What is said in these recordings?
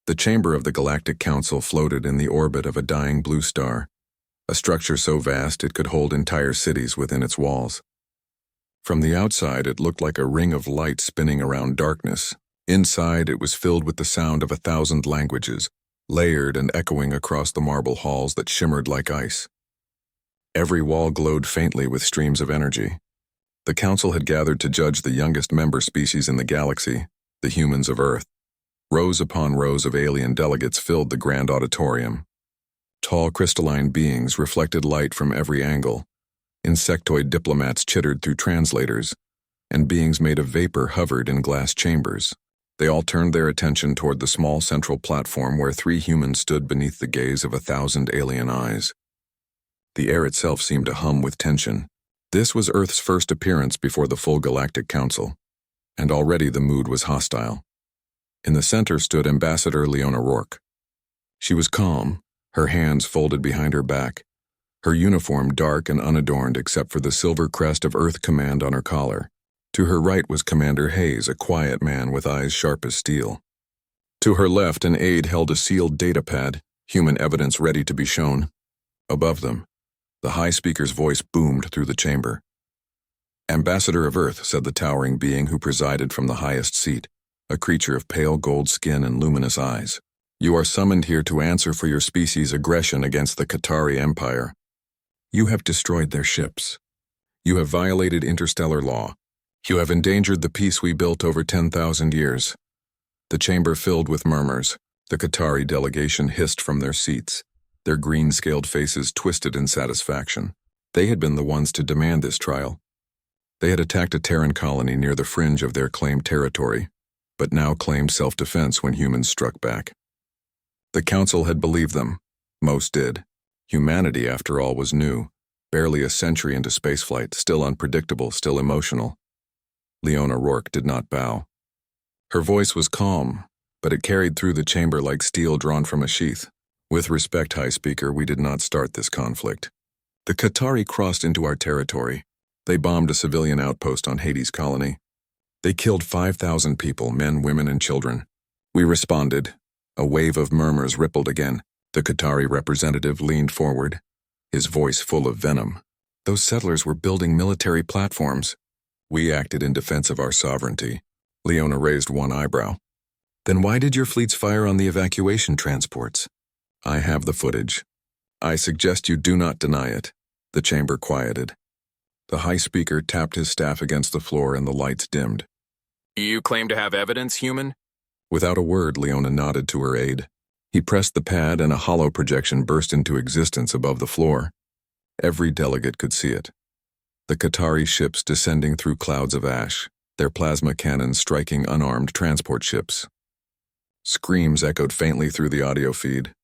The chamber of the Galactic Council floated in the orbit of a dying blue star, a structure so vast it could hold entire cities within its walls. From the outside, it looked like a ring of light spinning around darkness. Inside, it was filled with the sound of 1,000 languages, layered and echoing across the marble halls that shimmered like ice. Every wall glowed faintly with streams of energy. The council had gathered to judge the youngest member species in the galaxy, the humans of Earth. Rows upon rows of alien delegates filled the grand auditorium. Tall crystalline beings reflected light from every angle. Insectoid diplomats chittered through translators, and beings made of vapor hovered in glass chambers. They all turned their attention toward the small central platform where 3 humans stood beneath the gaze of 1,000 alien eyes. The air itself seemed to hum with tension. This was Earth's first appearance before the full Galactic Council, and already the mood was hostile. In the center stood Ambassador Leona Rourke. She was calm, her hands folded behind her back, her uniform dark and unadorned except for the silver crest of Earth Command on her collar. To her right was Commander Hayes, a quiet man with eyes sharp as steel. To her left, an aide held a sealed data pad, human evidence ready to be shown. Above them, the High Speaker's voice boomed through the chamber. "Ambassador of Earth," said the towering being who presided from the highest seat, a creature of pale gold skin and luminous eyes. "You are summoned here to answer for your species' aggression against the Qatari Empire. You have destroyed their ships. You have violated interstellar law. You have endangered the peace we built over 10,000 years." The chamber filled with murmurs. The Qatari delegation hissed from their seats, their green-scaled faces twisted in satisfaction. They had been the ones to demand this trial. They had attacked a Terran colony near the fringe of their claimed territory, but now claimed self-defense when humans struck back. The Council had believed them. Most did. Humanity, after all, was new, barely a century into spaceflight, still unpredictable, still emotional. Leona Rourke did not bow. Her voice was calm, but it carried through the chamber like steel drawn from a sheath. "With respect, High Speaker, we did not start this conflict. The Qatari crossed into our territory. They bombed a civilian outpost on Hades colony. They killed 5,000 people, men, women, and children. We responded." A wave of murmurs rippled again. The Qatari representative leaned forward, his voice full of venom. "Those settlers were building military platforms. We acted in defense of our sovereignty." Leona raised one eyebrow. "Then why did your fleets fire on the evacuation transports?" "I have the footage. I suggest you do not deny it." The chamber quieted. The High Speaker tapped his staff against the floor and the lights dimmed. "You claim to have evidence, human?" Without a word, Leona nodded to her aide. He pressed the pad and a hollow projection burst into existence above the floor. Every delegate could see it. The Qatari ships descending through clouds of ash, their plasma cannons striking unarmed transport ships. Screams echoed faintly through the audio feed.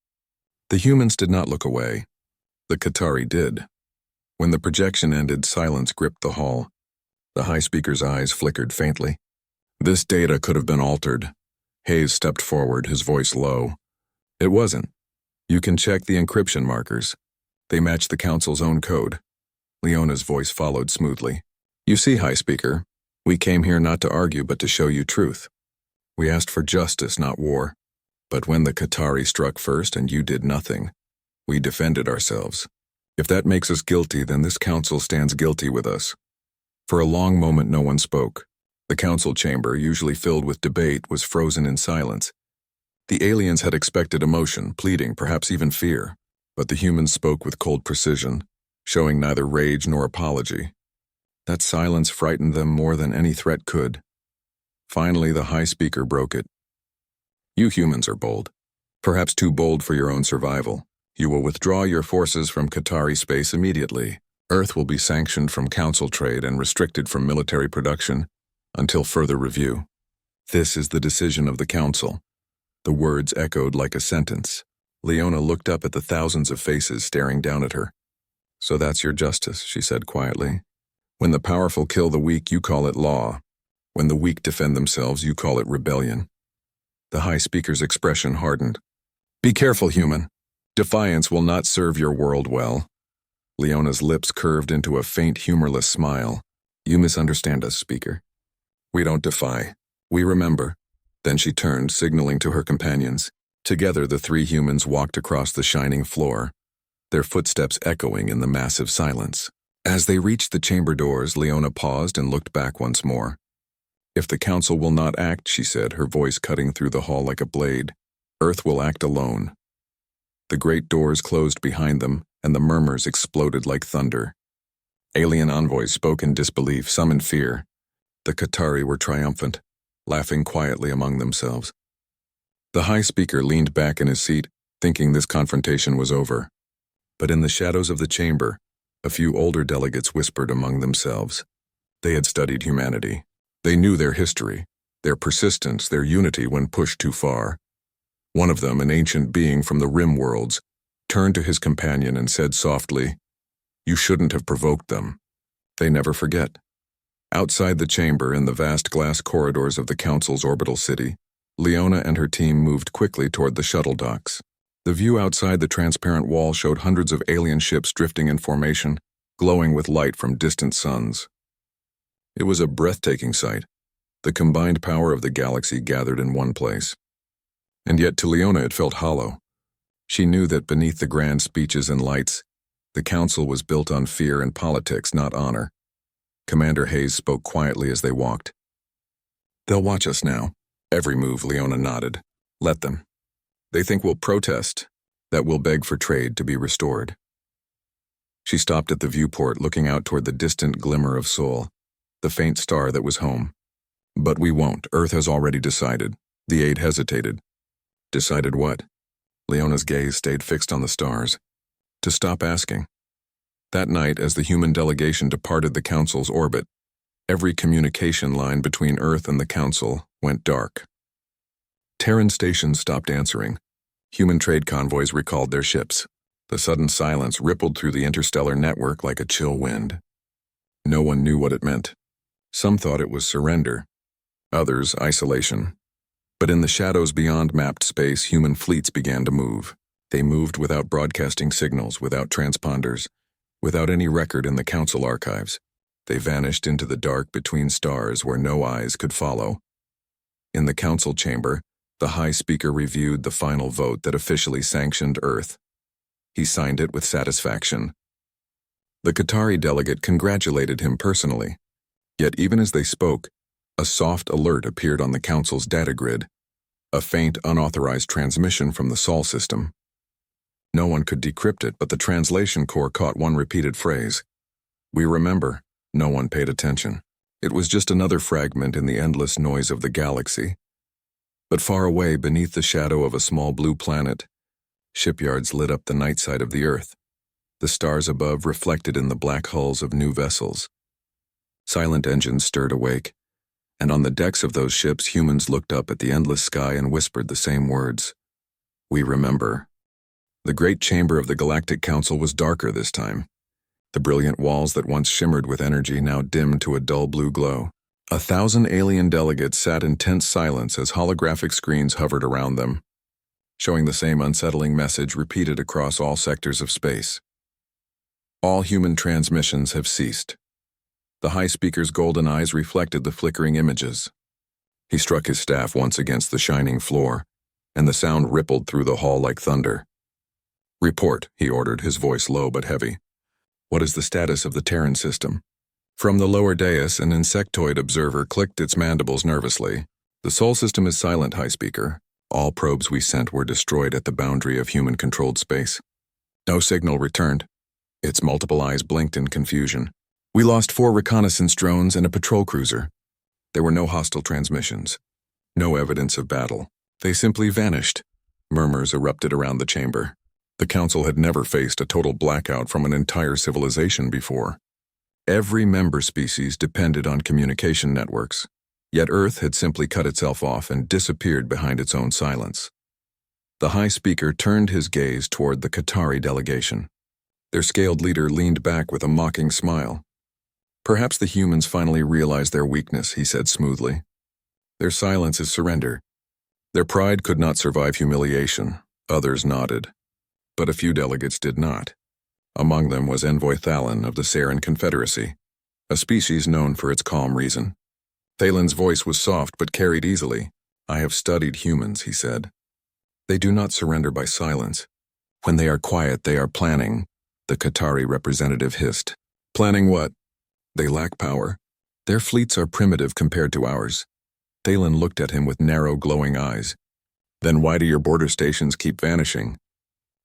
The humans did not look away. The Qatari did. When the projection ended, silence gripped the hall. The High Speaker's eyes flickered faintly. "This data could have been altered." Hayes stepped forward, his voice low. "It wasn't. You can check the encryption markers. They match the Council's own code." Leona's voice followed smoothly. "You see, High Speaker, we came here not to argue but to show you truth. We asked for justice, not war. But when the Qatari struck first and you did nothing, we defended ourselves. If that makes us guilty, then this Council stands guilty with us." For a long moment no one spoke. The Council chamber, usually filled with debate, was frozen in silence. The aliens had expected emotion, pleading, perhaps even fear, but the humans spoke with cold precision, showing neither rage nor apology. That silence frightened them more than any threat could. Finally, the High Speaker broke it. "You humans are bold. Perhaps too bold for your own survival. You will withdraw your forces from Qatari space immediately. Earth will be sanctioned from Council trade and restricted from military production until further review. This is the decision of the Council." The words echoed like a sentence. Leona looked up at the thousands of faces staring down at her. "So that's your justice," she said quietly. "When the powerful kill the weak, you call it law. When the weak defend themselves, you call it rebellion." The High Speaker's expression hardened. "Be careful, human. Defiance will not serve your world well." Leona's lips curved into a faint, humorless smile. "You misunderstand us, Speaker. We don't defy. We remember." Then she turned, signaling to her companions. Together, the three humans walked across the shining floor, their footsteps echoing in the massive silence. As they reached the chamber doors, Leona paused and looked back once more. "If the council will not act," she said, her voice cutting through the hall like a blade, "Earth will act alone." The great doors closed behind them, and the murmurs exploded like thunder. Alien envoys spoke in disbelief, some in fear. The Qatari were triumphant, laughing quietly among themselves. The High Speaker leaned back in his seat, thinking this confrontation was over. But in the shadows of the chamber, a few older delegates whispered among themselves. They had studied humanity. They knew their history, their persistence, their unity when pushed too far. One of them, an ancient being from the Rim worlds, turned to his companion and said softly, "You shouldn't have provoked them. They never forget." Outside the chamber, in the vast glass corridors of the Council's orbital city, Leona and her team moved quickly toward the shuttle docks. The view outside the transparent wall showed hundreds of alien ships drifting in formation, glowing with light from distant suns. It was a breathtaking sight, the combined power of the galaxy gathered in one place. And yet to Leona it felt hollow. She knew that beneath the grand speeches and lights, the Council was built on fear and politics, not honor. Commander Hayes spoke quietly as they walked. "They'll watch us now." "Every move," Leona nodded. "Let them. They think we'll protest, that we'll beg for trade to be restored." She stopped at the viewport, looking out toward the distant glimmer of Sol, the faint star that was home. "But we won't. Earth has already decided." The aide hesitated. "Decided what?" Leona's gaze stayed fixed on the stars. "To stop asking." That night, as the human delegation departed the Council's orbit, every communication line between Earth and the Council went dark. Terran stations stopped answering. Human trade convoys recalled their ships. The sudden silence rippled through the interstellar network like a chill wind. No one knew what it meant. Some thought it was surrender, others isolation. But in the shadows beyond mapped space, human fleets began to move. They moved without broadcasting signals, without transponders, without any record in the Council archives. They vanished into the dark between stars where no eyes could follow. In the Council chamber, the High Speaker reviewed the final vote that officially sanctioned Earth. He signed it with satisfaction. The Qatari delegate congratulated him personally. Yet even as they spoke, a soft alert appeared on the Council's data grid, a faint, unauthorized transmission from the Sol system. No one could decrypt it, but the translation core caught one repeated phrase. "We remember." No one paid attention. It was just another fragment in the endless noise of the galaxy. But far away, beneath the shadow of a small blue planet, shipyards lit up the night side of the Earth. The stars above reflected in the black hulls of new vessels. Silent engines stirred awake, and on the decks of those ships, humans looked up at the endless sky and whispered the same words. "We remember." The great chamber of the Galactic Council was darker this time. The brilliant walls that once shimmered with energy now dimmed to a dull blue glow. 1,000 alien delegates sat in tense silence as holographic screens hovered around them, showing the same unsettling message repeated across all sectors of space. All human transmissions have ceased. The High Speaker's golden eyes reflected the flickering images. He struck his staff once against the shining floor, and the sound rippled through the hall like thunder. "Report," he ordered, his voice low but heavy. "What is the status of the Terran system?" From the lower dais, an insectoid observer clicked its mandibles nervously. "The Sol system is silent, High Speaker. All probes we sent were destroyed at the boundary of human-controlled space. No signal returned." Its multiple eyes blinked in confusion. "We lost 4 reconnaissance drones and a patrol cruiser. There were no hostile transmissions. No evidence of battle. They simply vanished." Murmurs erupted around the chamber. The Council had never faced a total blackout from an entire civilization before. Every member species depended on communication networks, yet Earth had simply cut itself off and disappeared behind its own silence. The High Speaker turned his gaze toward the Qatari delegation. Their scaled leader leaned back with a mocking smile. "Perhaps the humans finally realized their weakness," he said smoothly. "Their silence is surrender. Their pride could not survive humiliation." Others nodded. But a few delegates did not. Among them was Envoy Thalon of the Saren Confederacy, a species known for its calm reason. Thalon's voice was soft but carried easily. "I have studied humans," he said. They do not surrender by silence. When they are quiet, they are planning, the Qatari representative hissed. Planning what? They lack power. Their fleets are primitive compared to ours. Thalen looked at him with narrow, glowing eyes. Then why do your border stations keep vanishing?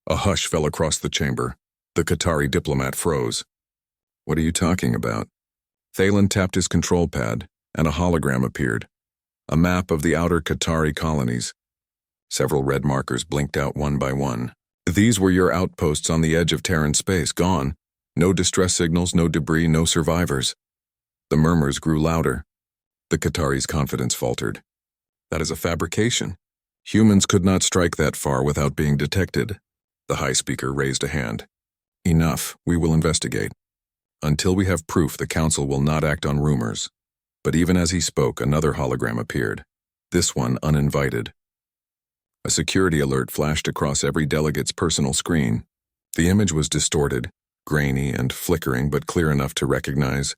A hush fell across the chamber. The Qatari diplomat froze. What are you talking about? Thalen tapped his control pad, and a hologram appeared. A map of the outer Qatari colonies. Several red markers blinked out one by one. These were your outposts on the edge of Terran space, gone. No distress signals, no debris, no survivors. The murmurs grew louder. The Qatari's confidence faltered. That is a fabrication. Humans could not strike that far without being detected. The High Speaker raised a hand. Enough, we will investigate. Until we have proof, the Council will not act on rumors. But even as he spoke, another hologram appeared. This one uninvited. A security alert flashed across every delegate's personal screen. The image was distorted, grainy and flickering, but clear enough to recognize.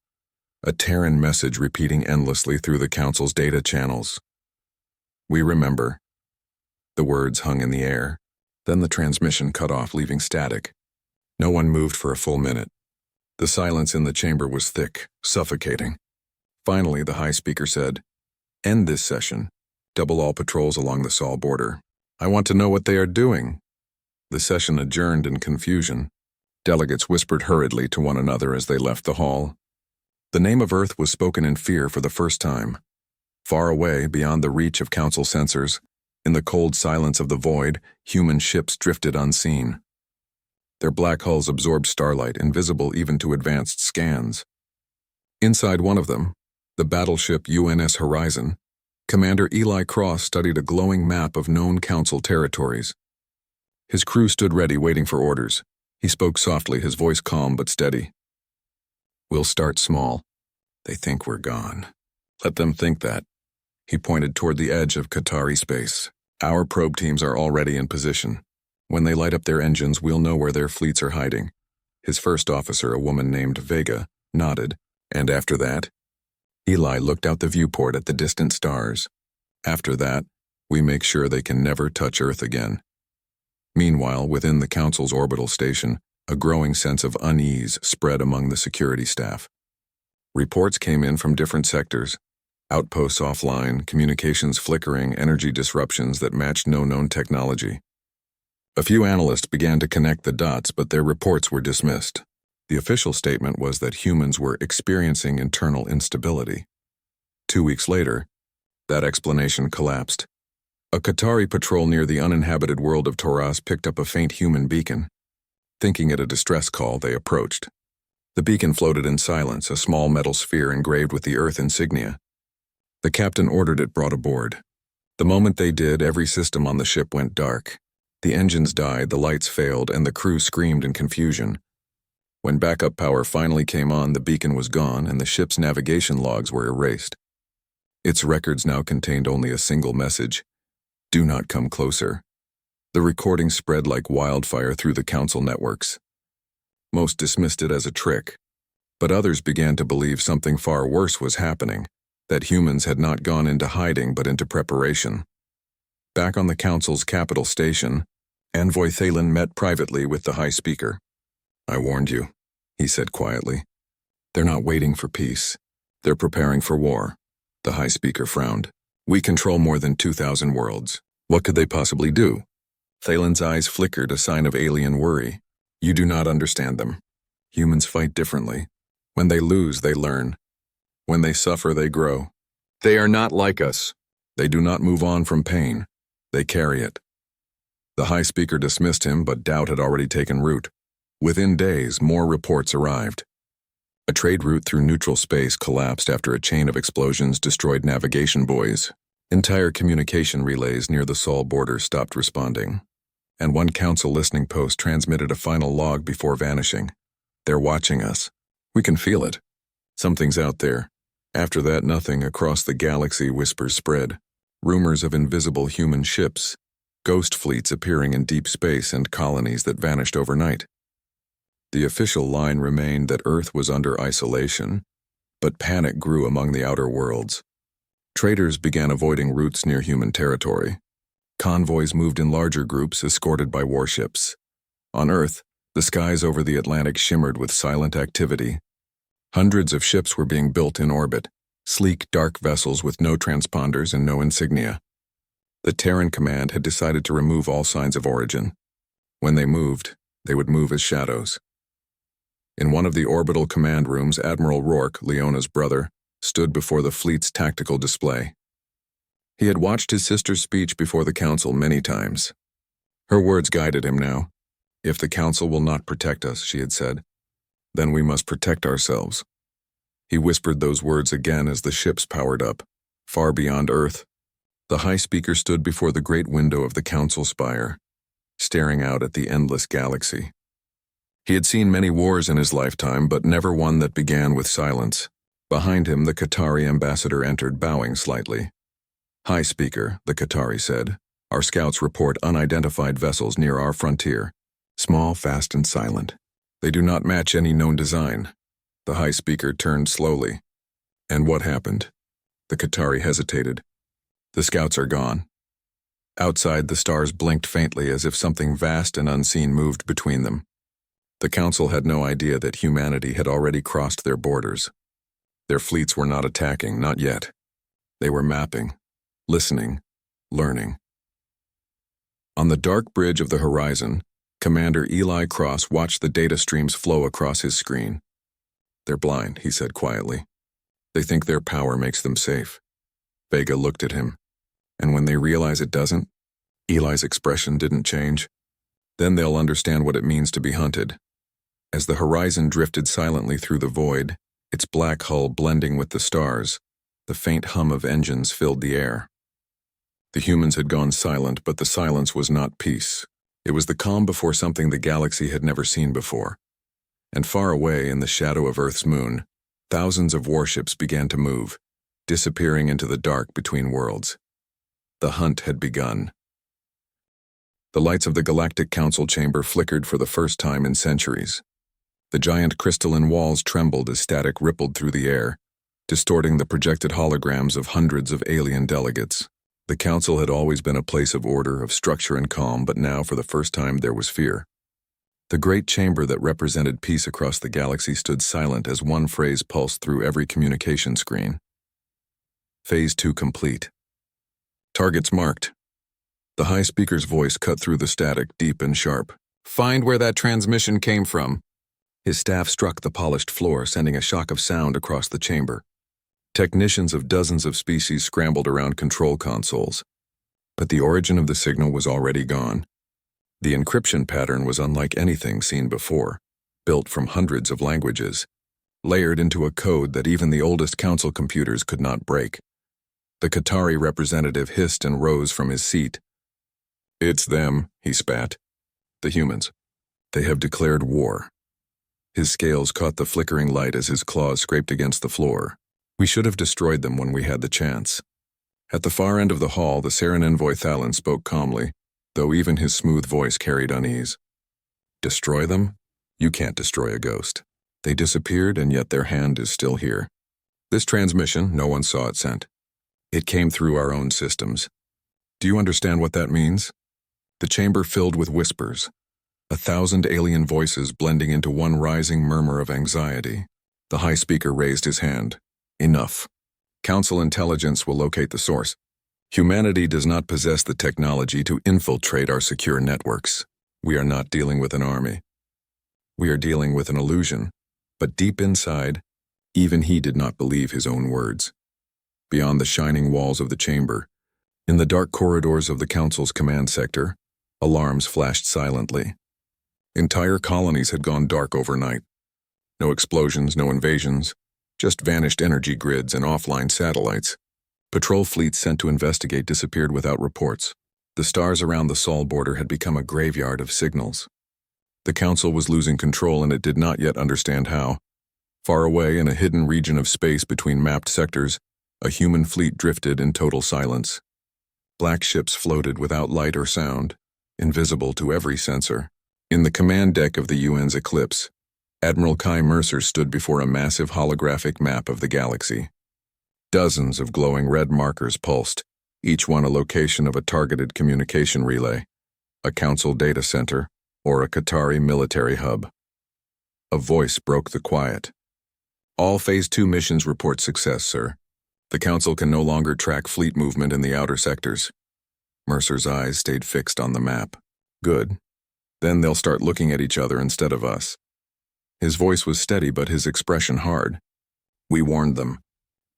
A Terran message repeating endlessly through the Council's data channels. We remember. The words hung in the air. Then the transmission cut off, leaving static. No one moved for a full minute. The silence in the chamber was thick, suffocating. Finally, the High Speaker said, "End this session. Double all patrols along the Sol border. I want to know what they are doing." The session adjourned in confusion. Delegates whispered hurriedly to one another as they left the hall. The name of Earth was spoken in fear for the first time. Far away, beyond the reach of Council sensors, in the cold silence of the void, human ships drifted unseen. Their black hulls absorbed starlight, invisible even to advanced scans. Inside one of them, the battleship UNS Horizon, Commander Eli Cross studied a glowing map of known Council territories. His crew stood ready, waiting for orders. He spoke softly, his voice calm but steady. "We'll start small. They think we're gone. Let them think that." He pointed toward the edge of Qatari space. "Our probe teams are already in position. When they light up their engines, we'll know where their fleets are hiding." His first officer, a woman named Vega, nodded. "And after that?" Eli looked out the viewport at the distant stars. "After that, we make sure they can never touch Earth again." Meanwhile, within the Council's orbital station, a growing sense of unease spread among the security staff. Reports came in from different sectors. Outposts offline, communications flickering, energy disruptions that matched no known technology. A few analysts began to connect the dots, but their reports were dismissed. The official statement was that humans were experiencing internal instability. 2 weeks later, that explanation collapsed. A Qatari patrol near the uninhabited world of Taurus picked up a faint human beacon. Thinking it a distress call, they approached. The beacon floated in silence, a small metal sphere engraved with the Earth insignia. The captain ordered it brought aboard. The moment they did, every system on the ship went dark. The engines died, the lights failed, and the crew screamed in confusion. When backup power finally came on, the beacon was gone, and the ship's navigation logs were erased. Its records now contained only a single message: "Do not come closer." The recording spread like wildfire through the Council networks. Most dismissed it as a trick, but others began to believe something far worse was happening, that humans had not gone into hiding but into preparation. Back on the Council's capital station, Envoy Thalen met privately with the High Speaker. "I warned you," he said quietly. "They're not waiting for peace. They're preparing for war." The High Speaker frowned. "We control more than 2,000 worlds. What could they possibly do?" Thalen's eyes flickered, a sign of alien worry. "You do not understand them. Humans fight differently. When they lose, they learn. When they suffer, they grow. They are not like us. They do not move on from pain. They carry it." The High Speaker dismissed him, but doubt had already taken root. Within days, more reports arrived. A trade route through neutral space collapsed after a chain of explosions destroyed navigation buoys. Entire communication relays near the Sol border stopped responding. And one Council listening post transmitted a final log before vanishing. "They're watching us. We can feel it. Something's out there." After that, nothing. Across the galaxy, whispers spread. Rumors of invisible human ships, ghost fleets appearing in deep space, and colonies that vanished overnight. The official line remained that Earth was under isolation, but panic grew among the outer worlds. Traders began avoiding routes near human territory. Convoys moved in larger groups, escorted by warships. On Earth, the skies over the Atlantic shimmered with silent activity. Hundreds of ships were being built in orbit, sleek, dark vessels with no transponders and no insignia. The Terran Command had decided to remove all signs of origin. When they moved, they would move as shadows. In one of the orbital command rooms, Admiral Rourke, Leona's brother, stood before the fleet's tactical display. He had watched his sister's speech before the Council many times. Her words guided him now. "If the Council will not protect us," she had said, "then we must protect ourselves." He whispered those words again as the ships powered up, far beyond Earth. The High Speaker stood before the great window of the Council spire, staring out at the endless galaxy. He had seen many wars in his lifetime, but never one that began with silence. Behind him, the Qatari ambassador entered, bowing slightly. "High Speaker," the Qatari said, "our scouts report unidentified vessels near our frontier. Small, fast, and silent. They do not match any known design." The High Speaker turned slowly. "And what happened?" The Qatari hesitated. "The scouts are gone." Outside, the stars blinked faintly as if something vast and unseen moved between them. The Council had no idea that humanity had already crossed their borders. Their fleets were not attacking, not yet. They were mapping, listening, learning. On the dark bridge of the horizon, Commander Eli Cross watched the data streams flow across his screen. "They're blind," he said quietly. "They think their power makes them safe." Vega looked at him. "And when they realize it doesn't?" Eli's expression didn't change. "Then they'll understand what it means to be hunted." As the horizon drifted silently through the void, its black hull blending with the stars, the faint hum of engines filled the air. The humans had gone silent, but the silence was not peace. It was the calm before something the galaxy had never seen before. And far away, in the shadow of Earth's moon, thousands of warships began to move, disappearing into the dark between worlds. The hunt had begun. The lights of the Galactic Council chamber flickered for the first time in centuries. The giant crystalline walls trembled as static rippled through the air, distorting the projected holograms of hundreds of alien delegates. The Council had always been a place of order, of structure and calm, but now, for the first time, there was fear. The great chamber that represented peace across the galaxy stood silent as one phrase pulsed through every communication screen. Phase 2 complete. Targets marked. The High Speaker's voice cut through the static, deep and sharp. "Find where that transmission came from." His staff struck the polished floor, sending a shock of sound across the chamber. Technicians of dozens of species scrambled around control consoles. But the origin of the signal was already gone. The encryption pattern was unlike anything seen before, built from hundreds of languages, layered into a code that even the oldest council computers could not break. The Qatari representative hissed and rose from his seat. "It's them," he spat. "The humans. They have declared war." His scales caught the flickering light as his claws scraped against the floor. "We should have destroyed them when we had the chance." At the far end of the hall, the Saran envoy Thalon spoke calmly, though even his smooth voice carried unease. "Destroy them? You can't destroy a ghost. They disappeared, and yet their hand is still here. This transmission, no one saw it sent. It came through our own systems. Do you understand what that means?" The chamber filled with whispers, 1,000 alien voices blending into one rising murmur of anxiety. The High Speaker raised his hand. "Enough. Council intelligence will locate the source. Humanity does not possess the technology to infiltrate our secure networks. We are not dealing with an army. We are dealing with an illusion." But deep inside, even he did not believe his own words. Beyond the shining walls of the chamber, in the dark corridors of the Council's command sector, alarms flashed silently. Entire colonies had gone dark overnight. No explosions, no invasions, just vanished energy grids and offline satellites. Patrol fleets sent to investigate disappeared without reports. The stars around the Sol border had become a graveyard of signals. The Council was losing control, and it did not yet understand how. Far away in a hidden region of space between mapped sectors, a human fleet drifted in total silence. Black ships floated without light or sound, invisible to every sensor. In the command deck of the UN's Eclipse, Admiral Kai Mercer stood before a massive holographic map of the galaxy. Dozens of glowing red markers pulsed, each one a location of a targeted communication relay, a council data center, or a Qatari military hub. A voice broke the quiet. All Phase 2 missions report success, sir. The council can no longer track fleet movement in the outer sectors. Mercer's eyes stayed fixed on the map. Good. Then they'll start looking at each other instead of us. His voice was steady, but his expression hard. We warned them.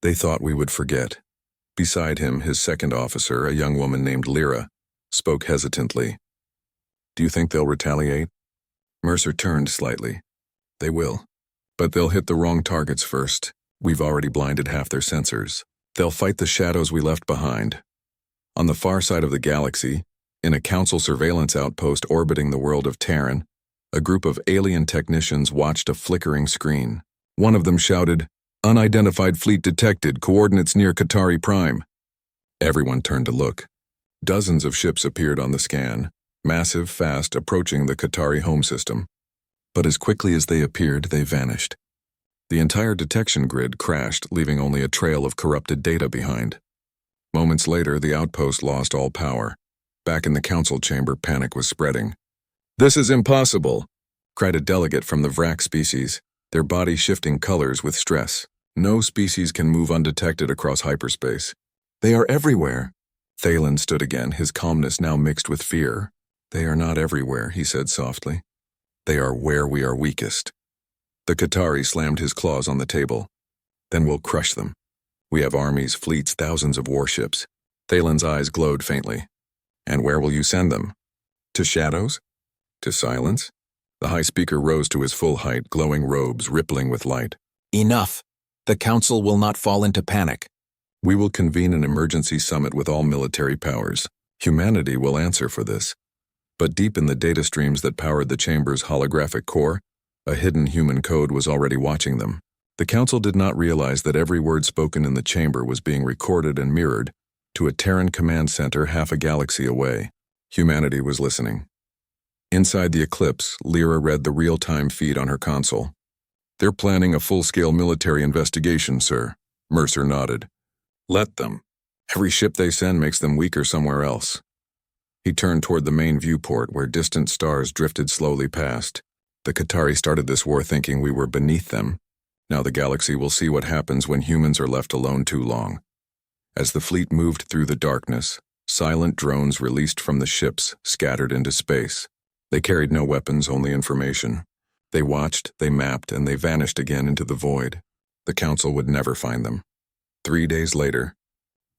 They thought we would forget. Beside him, his second officer, a young woman named Lyra, spoke hesitantly. Do you think they'll retaliate? Mercer turned slightly. They will. But they'll hit the wrong targets first. We've already blinded half their sensors. They'll fight the shadows we left behind. On the far side of the galaxy, in a council surveillance outpost orbiting the world of Terran, a group of alien technicians watched a flickering screen. One of them shouted, "Unidentified fleet detected, coordinates near Qatari Prime." Everyone turned to look. Dozens of ships appeared on the scan, massive, fast, approaching the Qatari home system. But as quickly as they appeared, they vanished. The entire detection grid crashed, leaving only a trail of corrupted data behind. Moments later, the outpost lost all power. Back in the council chamber, panic was spreading. "This is impossible," cried a delegate from the Vrak species, their body shifting colors with stress. "No species can move undetected across hyperspace. They are everywhere." Thalen stood again, his calmness now mixed with fear. "They are not everywhere," he said softly. "They are where we are weakest." The Qatari slammed his claws on the table. "Then we'll crush them. We have armies, fleets, thousands of warships." Thalen's eyes glowed faintly. "And where will you send them? To shadows? To silence?" The high speaker rose to his full height, glowing robes rippling with light. Enough. The council will not fall into panic. "We will convene an emergency summit with all military powers. Humanity will answer for this." But deep in the data streams that powered the chamber's holographic core, a hidden human code was already watching them. The council did not realize that every word spoken in the chamber was being recorded and mirrored to a Terran command center half a galaxy away. Humanity was listening. Inside the Eclipse, Lyra read the real-time feed on her console. "They're planning a full-scale military investigation, sir." Mercer nodded. "Let them. Every ship they send makes them weaker somewhere else." He turned toward the main viewport where distant stars drifted slowly past. The Qatari started this war thinking we were beneath them. Now the galaxy will see what happens when humans are left alone too long. As the fleet moved through the darkness, silent drones released from the ships scattered into space. They carried no weapons, only information. They watched, they mapped, and they vanished again into the void. The council would never find them. 3 days later,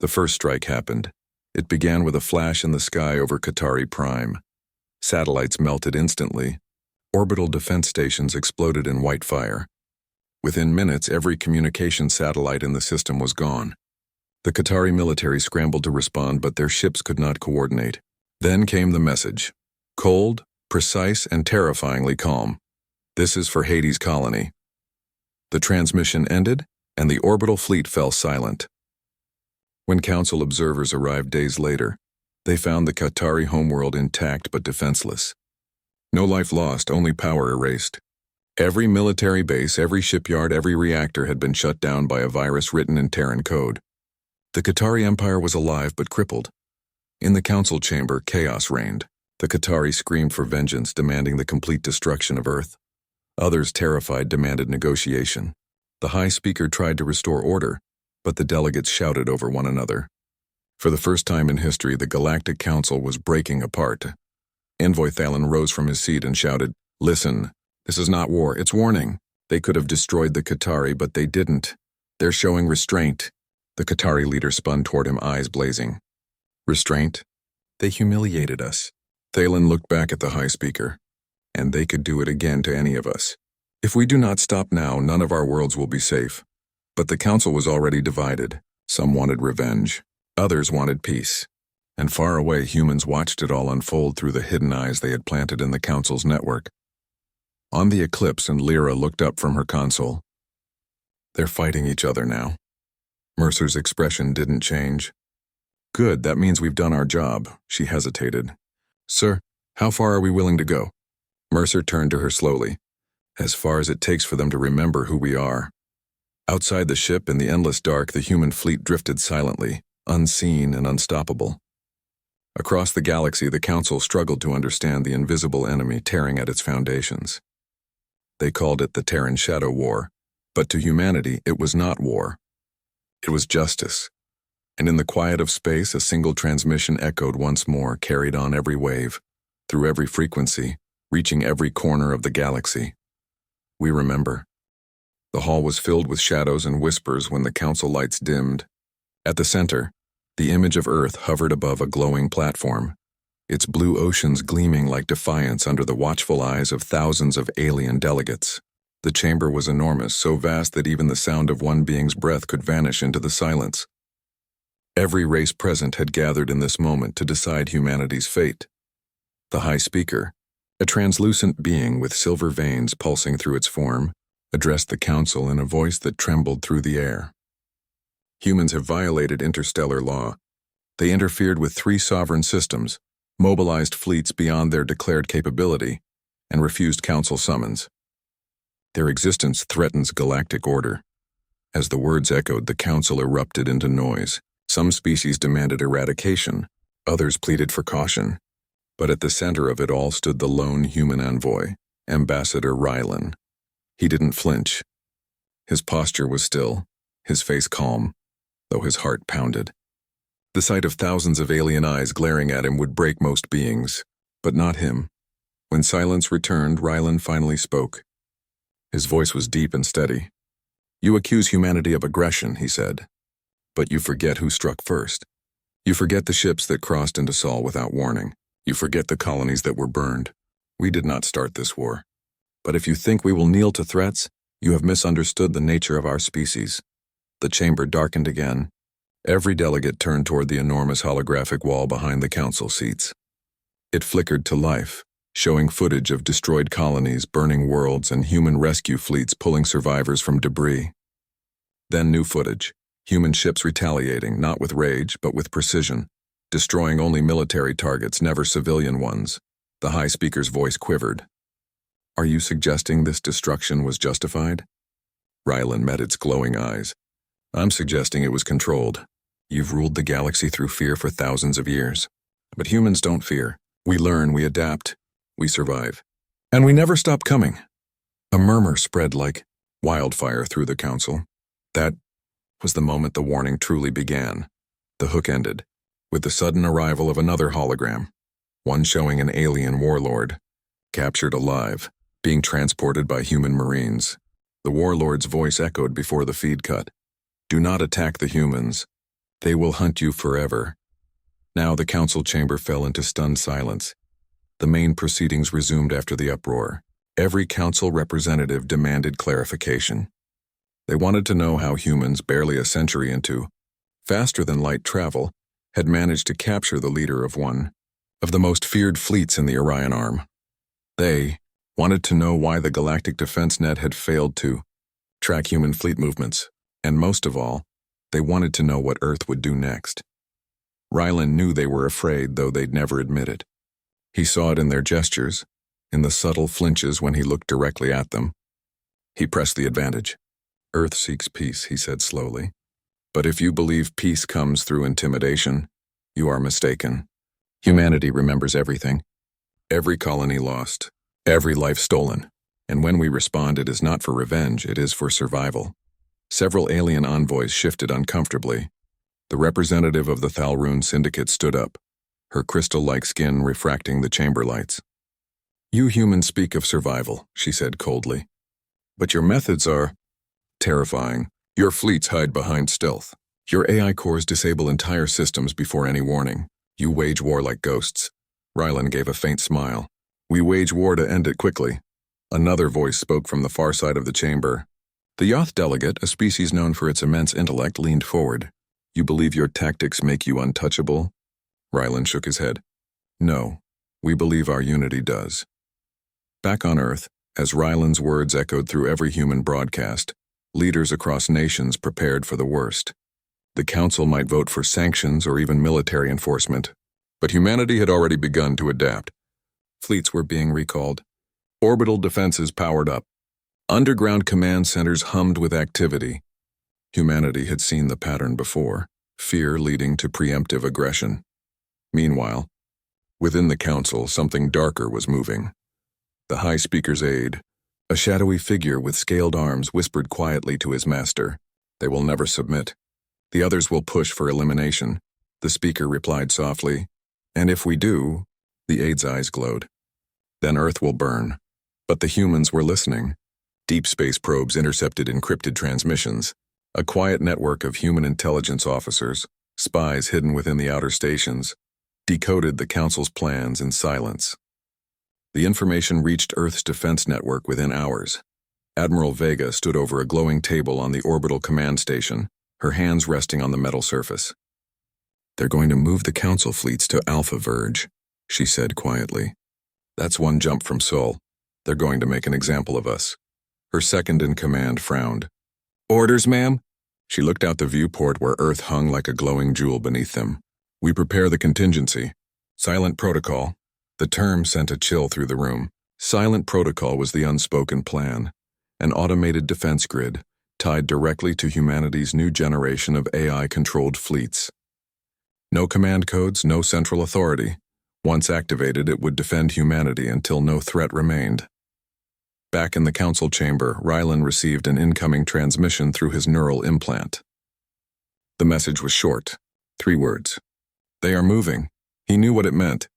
the first strike happened. It began with a flash in the sky over Qatari Prime. Satellites melted instantly. Orbital defense stations exploded in white fire. Within minutes, every communication satellite in the system was gone. The Qatari military scrambled to respond, but their ships could not coordinate. Then came the message. Cold, precise, and terrifyingly calm. "This is for Hades Colony." The transmission ended, and the orbital fleet fell silent. When council observers arrived days later, they found the Qatari homeworld intact but defenseless. No life lost, only power erased. Every military base, every shipyard, every reactor had been shut down by a virus written in Terran code. The Qatari Empire was alive but crippled. In the council chamber, chaos reigned. The Qatari screamed for vengeance, demanding the complete destruction of Earth. Others, terrified, demanded negotiation. The high speaker tried to restore order, but the delegates shouted over one another. For the first time in history, the Galactic Council was breaking apart. Envoy Thalen rose from his seat and shouted, "Listen, this is not war, it's warning. They could have destroyed the Qatari, but they didn't. They're showing restraint." The Qatari leader spun toward him, eyes blazing. "Restraint? They humiliated us." Thalen looked back at the high speaker. "And they could do it again to any of us. If we do not stop now, none of our worlds will be safe." But the council was already divided. Some wanted revenge. Others wanted peace. And far away, humans watched it all unfold through the hidden eyes they had planted in the council's network. On the Eclipse, and Lyra looked up from her console. "They're fighting each other now." Mercer's expression didn't change. "Good, that means we've done our job." She hesitated. "Sir, how far are we willing to go?" Mercer turned to her slowly. "As far as it takes for them to remember who we are." Outside the ship, in the endless dark, the human fleet drifted silently. unseen and unstoppable. Across the galaxy, the Council struggled to understand the invisible enemy tearing at its foundations. They called it the Terran Shadow War, but to humanity it was not war. It was justice. And in the quiet of space, a single transmission echoed once more, carried on every wave, through every frequency, reaching every corner of the galaxy. We remember. The hall was filled with shadows and whispers when the Council lights dimmed. At the center, the image of Earth hovered above a glowing platform, its blue oceans gleaming like defiance under the watchful eyes of thousands of alien delegates. The chamber was enormous, so vast that even the sound of one being's breath could vanish into the silence. Every race present had gathered in this moment to decide humanity's fate. The High Speaker, a translucent being with silver veins pulsing through its form, addressed the Council in a voice that trembled through the air. Humans have violated interstellar law. They interfered with 3 sovereign systems, mobilized fleets beyond their declared capability, and refused Council summons. Their existence threatens galactic order. As the words echoed, the Council erupted into noise. Some species demanded eradication, others pleaded for caution. But at the center of it all stood the lone human envoy, Ambassador Rylan. He didn't flinch. His posture was still, his face calm, though his heart pounded. The sight of thousands of alien eyes glaring at him would break most beings, but not him. When silence returned, Rylan finally spoke. His voice was deep and steady. "You accuse humanity of aggression," he said. "But you forget who struck first. You forget the ships that crossed into Sol without warning. You forget the colonies that were burned. We did not start this war. But if you think we will kneel to threats, you have misunderstood the nature of our species." The chamber darkened again. Every delegate turned toward the enormous holographic wall behind the Council seats. It flickered to life, showing footage of destroyed colonies, burning worlds, and human rescue fleets pulling survivors from debris. Then new footage, human ships retaliating, not with rage, but with precision, destroying only military targets, never civilian ones. The High Speaker's voice quivered. "Are you suggesting this destruction was justified?" Rylan met its glowing eyes. "I'm suggesting it was controlled. You've ruled the galaxy through fear for thousands of years. But humans don't fear. We learn, we adapt, we survive. And we never stop coming." A murmur spread like wildfire through the Council. That was the moment the warning truly began. The hook ended, with the sudden arrival of another hologram, one showing an alien warlord, captured alive, being transported by human marines. The warlord's voice echoed before the feed cut. "Do not attack the humans. They will hunt you forever." Now the Council chamber fell into stunned silence. The main proceedings resumed after the uproar. Every Council representative demanded clarification. They wanted to know how humans, barely a century into faster-than-light travel, had managed to capture the leader of one of the most feared fleets in the Orion Arm. They wanted to know why the Galactic Defense Net had failed to track human fleet movements, and most of all, they wanted to know what Earth would do next. Rylan knew they were afraid, though they'd never admit it. He saw it in their gestures, in the subtle flinches when he looked directly at them. He pressed the advantage. "Earth seeks peace," he said slowly. "But if you believe peace comes through intimidation, you are mistaken. Humanity remembers everything. Every colony lost, every life stolen. And when we respond, it is not for revenge, it is for survival." Several alien envoys shifted uncomfortably. The representative of the Thalroon Syndicate stood up, her crystal-like skin refracting the chamber lights. "You humans speak of survival," she said coldly. "But your methods are terrifying. Your fleets hide behind stealth. Your AI cores disable entire systems before any warning. You wage war like ghosts." Rylan gave a faint smile. "We wage war to end it quickly." Another voice spoke from the far side of the chamber. The Yoth delegate, a species known for its immense intellect, leaned forward. "You believe your tactics make you untouchable?" Rylan shook his head. "No, we believe our unity does." Back on Earth, as Rylan's words echoed through every human broadcast, leaders across nations prepared for the worst. The Council might vote for sanctions or even military enforcement, but humanity had already begun to adapt. Fleets were being recalled. Orbital defenses powered up. Underground command centers hummed with activity. Humanity had seen the pattern before. fear leading to preemptive aggression. Meanwhile, within the council, something darker was moving. The High Speaker's aide, a shadowy figure with scaled arms, whispered quietly to his master, "They will never submit. The others will push for elimination." The speaker replied softly, "And if we do," the aide's eyes glowed, "then Earth will burn." But the humans were listening. Deep space probes intercepted encrypted transmissions. A quiet network of human intelligence officers, spies hidden within the outer stations, decoded the Council's plans in silence. The information reached Earth's defense network within hours. Admiral Vega stood over a glowing table on the orbital command station, her hands resting on the metal surface. "They're going to move the Council fleets to Alpha Verge," she said quietly. "That's one jump from Sol. They're going to make an example of us." Her second-in-command frowned. "Orders, ma'am?" She looked out the viewport where Earth hung like a glowing jewel beneath them. "We prepare the contingency. Silent protocol." The term sent a chill through the room. Silent protocol was the unspoken plan, an automated defense grid tied directly to humanity's new generation of AI-controlled fleets. No command codes, no central authority. Once activated, it would defend humanity until no threat remained. Back in the council chamber, Rylan received an incoming transmission through his neural implant. The message was short, 3 words. "They are moving." He knew what it meant.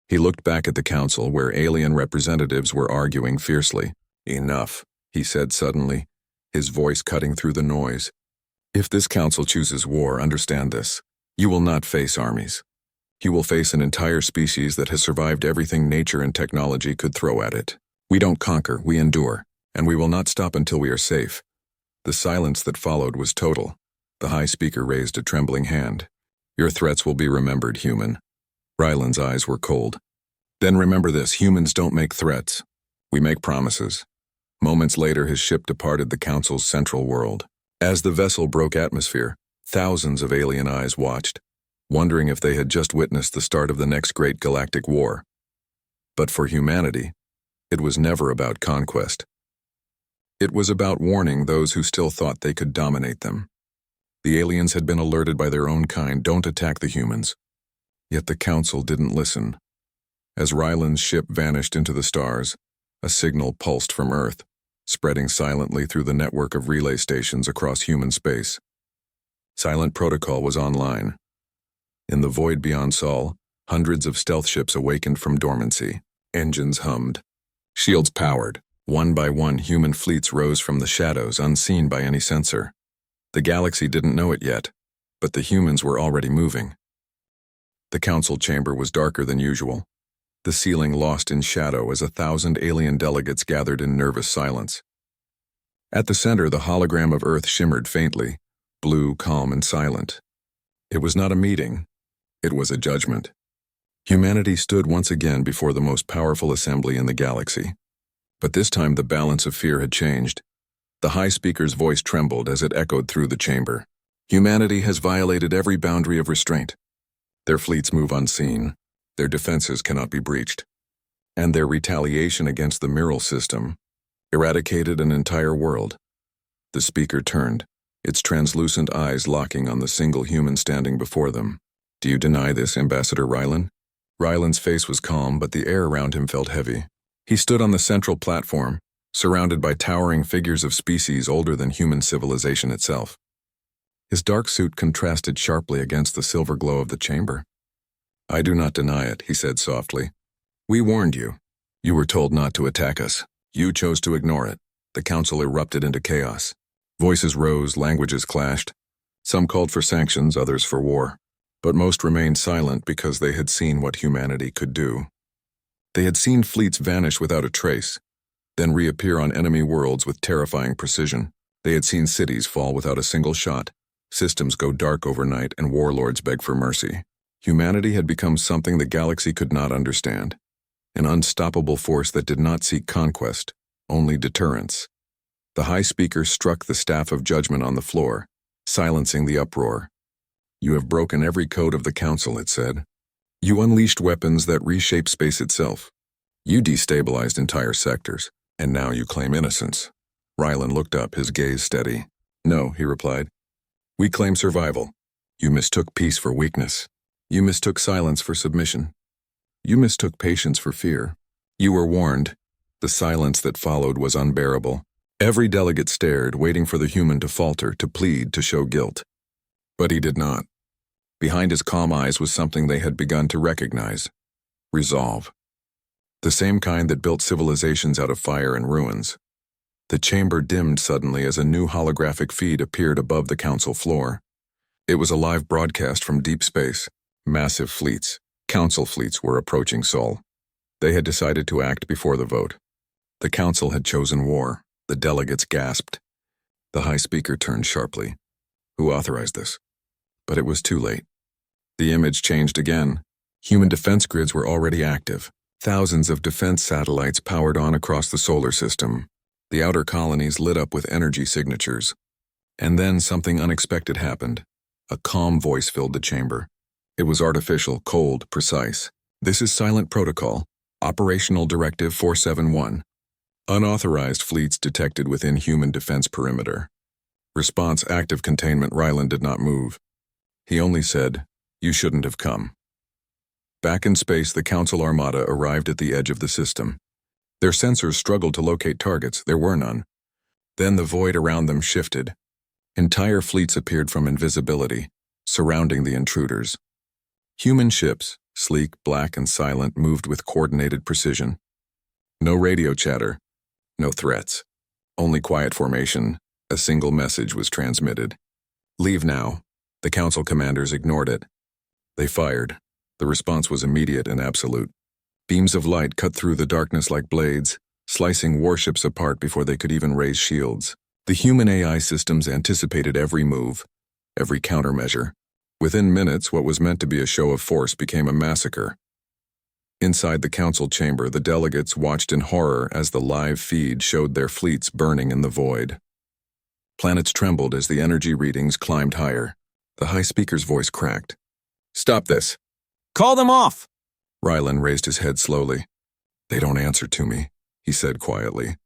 He looked back at the council where alien representatives were arguing fiercely. "Enough," he said suddenly, his voice cutting through the noise. "If this council chooses war, understand this. You will not face armies. You will face an entire species that has survived everything nature and technology could throw at it. We don't conquer, we endure, and we will not stop until we are safe." The silence that followed was total. The High Speaker raised a trembling hand. "Your threats will be remembered, human." Rylan's eyes were cold. "Then remember this, humans don't make threats. We make promises." Moments later, his ship departed the Council's central world. As the vessel broke atmosphere, thousands of alien eyes watched, wondering if they had just witnessed the start of the next great galactic war. But for humanity, it was never about conquest. It was about warning those who still thought they could dominate them. The aliens had been alerted by their own kind, "Don't attack the humans." Yet the Council didn't listen. As Rylan's ship vanished into the stars, a signal pulsed from Earth, spreading silently through the network of relay stations across human space. Silent protocol was online. In the void beyond Sol, hundreds of stealth ships awakened from dormancy. Engines hummed. Shields powered. One by one, human fleets rose from the shadows, unseen by any sensor. The galaxy didn't know it yet, but the humans were already moving. The council chamber was darker than usual, the ceiling lost in shadow as 1,000 alien delegates gathered in nervous silence. At the center, the hologram of Earth shimmered faintly, blue, calm, and silent. It was not a meeting. It was a judgment. Humanity stood once again before the most powerful assembly in the galaxy. But this time the balance of fear had changed. The High Speaker's voice trembled as it echoed through the chamber. "Humanity has violated every boundary of restraint. Their fleets move unseen. Their defenses cannot be breached. And their retaliation against the Miral system eradicated an entire world." The speaker turned, its translucent eyes locking on the single human standing before them. "Do you deny this, Ambassador Rylan?" Rylan's face was calm, but the air around him felt heavy. He stood on the central platform, surrounded by towering figures of species older than human civilization itself. His dark suit contrasted sharply against the silver glow of the chamber. "I do not deny it," he said softly. "We warned you. You were told not to attack us. You chose to ignore it." The council erupted into chaos. Voices rose, languages clashed. Some called for sanctions, others for war. But most remained silent because they had seen what humanity could do. They had seen fleets vanish without a trace, then reappear on enemy worlds with terrifying precision. They had seen cities fall without a single shot, systems go dark overnight, and warlords beg for mercy. Humanity had become something the galaxy could not understand, an unstoppable force that did not seek conquest, only deterrence. The High Speaker struck the staff of judgment on the floor, silencing the uproar. "You have broken every code of the Council," it said. "You unleashed weapons that reshape space itself. You destabilized entire sectors, and now you claim innocence." Rylan looked up, his gaze steady. "No," he replied. "We claim survival. You mistook peace for weakness. You mistook silence for submission. You mistook patience for fear. You were warned. The silence that followed was unbearable. Every delegate stared, waiting for the human to falter, to plead, to show guilt. But he did not. Behind his calm eyes was something they had begun to recognize. Resolve. The same kind that built civilizations out of fire and ruins. The chamber dimmed suddenly as a new holographic feed appeared above the council floor. It was a live broadcast from deep space. Massive fleets, council fleets, were approaching Sol. They had decided to act before the vote. The council had chosen war. The delegates gasped. The high speaker turned sharply. Who authorized this? But it was too late. The image changed again. Human defense grids were already active. Thousands of defense satellites powered on across the solar system. The outer colonies lit up with energy signatures. And then something unexpected happened. A calm voice filled the chamber. It was artificial, cold, precise. This is Silent Protocol. Operational Directive 471. Unauthorized fleets detected within human defense perimeter. Response: active containment. Ryland did not move. He only said, "You shouldn't have come." Back in space, the Council Armada arrived at the edge of the system. Their sensors struggled to locate targets. There were none. Then the void around them shifted. Entire fleets appeared from invisibility, surrounding the intruders. Human ships, sleek, black, and silent, moved with coordinated precision. No radio chatter, no threats. Only quiet formation. A single message was transmitted. "Leave now." The council commanders ignored it. They fired. The response was immediate and absolute. Beams of light cut through the darkness like blades, slicing warships apart before they could even raise shields. The human AI systems anticipated every move, every countermeasure. Within minutes, what was meant to be a show of force became a massacre. Inside the council chamber, the delegates watched in horror as the live feed showed their fleets burning in the void. Planets trembled as the energy readings climbed higher. The high speaker's voice cracked. "Stop this." Call them off! Rylan raised his head slowly. "They don't answer to me," he said quietly.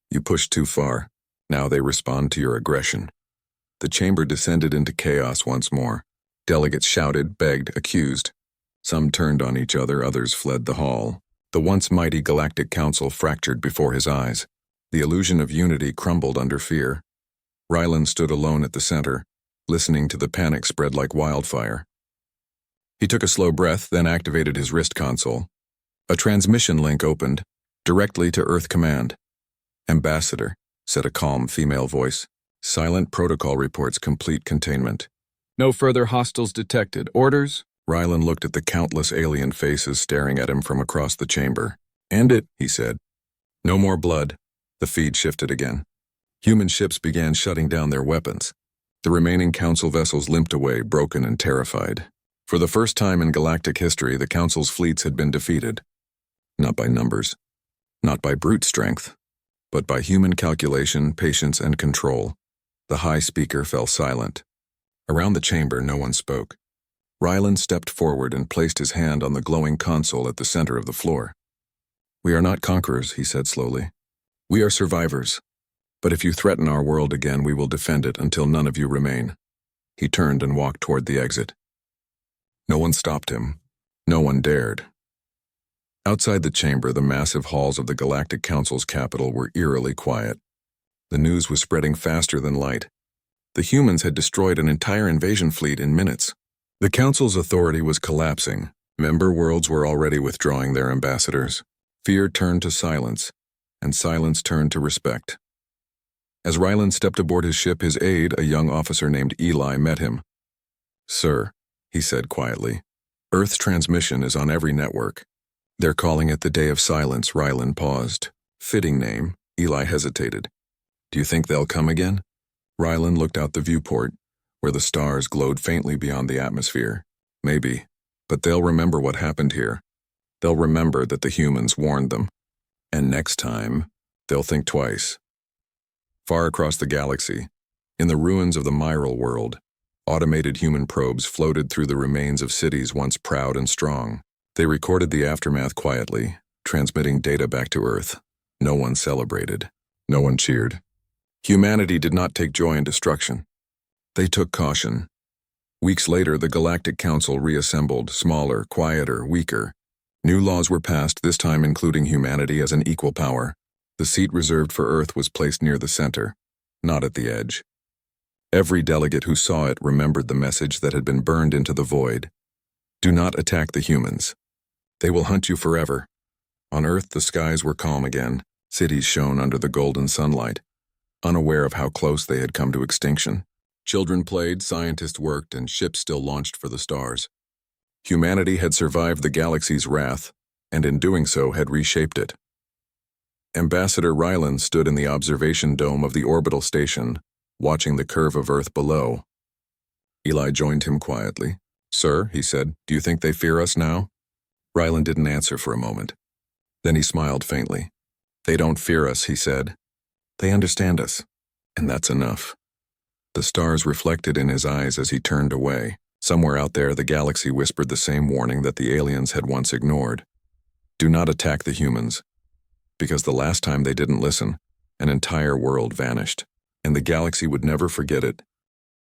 "You pushed too far. Now they respond to your aggression." The chamber descended into chaos once more. Delegates shouted, begged, accused. Some turned on each other, others fled the hall. The once mighty Galactic Council fractured before his eyes. The illusion of unity crumbled under fear. Rylan stood alone at the center, listening to the panic spread like wildfire. He took a slow breath, then activated his wrist console. A transmission link opened, directly to Earth Command. "Ambassador," said a calm female voice. "Silent Protocol reports complete containment." No further hostiles detected. Orders? Rylan looked at the countless alien faces staring at him from across the chamber. "End it," he said. "No more blood." The feed shifted again. Human ships began shutting down their weapons. The remaining Council vessels limped away, broken and terrified. For the first time in galactic history, the Council's fleets had been defeated. Not by numbers, not by brute strength, but by human calculation, patience, and control. The high speaker fell silent. Around the chamber, no one spoke. Rylan stepped forward and placed his hand on the glowing console at the center of the floor. "We are not conquerors," he said slowly. "We are survivors. But if you threaten our world again, we will defend it until none of you remain." He turned and walked toward the exit. No one stopped him. No one dared. Outside the chamber, the massive halls of the Galactic Council's capital were eerily quiet. The news was spreading faster than light. The humans had destroyed an entire invasion fleet in minutes. The Council's authority was collapsing. Member worlds were already withdrawing their ambassadors. Fear turned to silence, and silence turned to respect. As Rylan stepped aboard his ship, his aide, a young officer named Eli, met him. "Sir," he said quietly, "Earth's transmission is on every network. They're calling it the Day of Silence." Rylan paused. Fitting name. Eli hesitated. "Do you think they'll come again?" Rylan looked out the viewport, where the stars glowed faintly beyond the atmosphere. "Maybe, but they'll remember what happened here. They'll remember that the humans warned them. And next time, they'll think twice." Far across the galaxy, in the ruins of the Myral world, automated human probes floated through the remains of cities once proud and strong. They recorded the aftermath quietly, transmitting data back to Earth. No one celebrated. No one cheered. Humanity did not take joy in destruction. They took caution. Weeks later, the Galactic Council reassembled, smaller, quieter, weaker. New laws were passed, this time including humanity as an equal power. The seat reserved for Earth was placed near the center, not at the edge. Every delegate who saw it remembered the message that had been burned into the void. Do not attack the humans. They will hunt you forever. On Earth, the skies were calm again. Cities shone under the golden sunlight, unaware of how close they had come to extinction. Children played, scientists worked, and ships still launched for the stars. Humanity had survived the galaxy's wrath, and in doing so had reshaped it. Ambassador Ryland stood in the observation dome of the orbital station, watching the curve of Earth below. Eli joined him quietly. "Sir," he said, "do you think they fear us now?" Ryland didn't answer for a moment. Then he smiled faintly. "They don't fear us," he said. "They understand us, and that's enough." The stars reflected in his eyes as he turned away. Somewhere out there, the galaxy whispered the same warning that the aliens had once ignored. Do not attack the humans. Because the last time they didn't listen, an entire world vanished, and the galaxy would never forget it,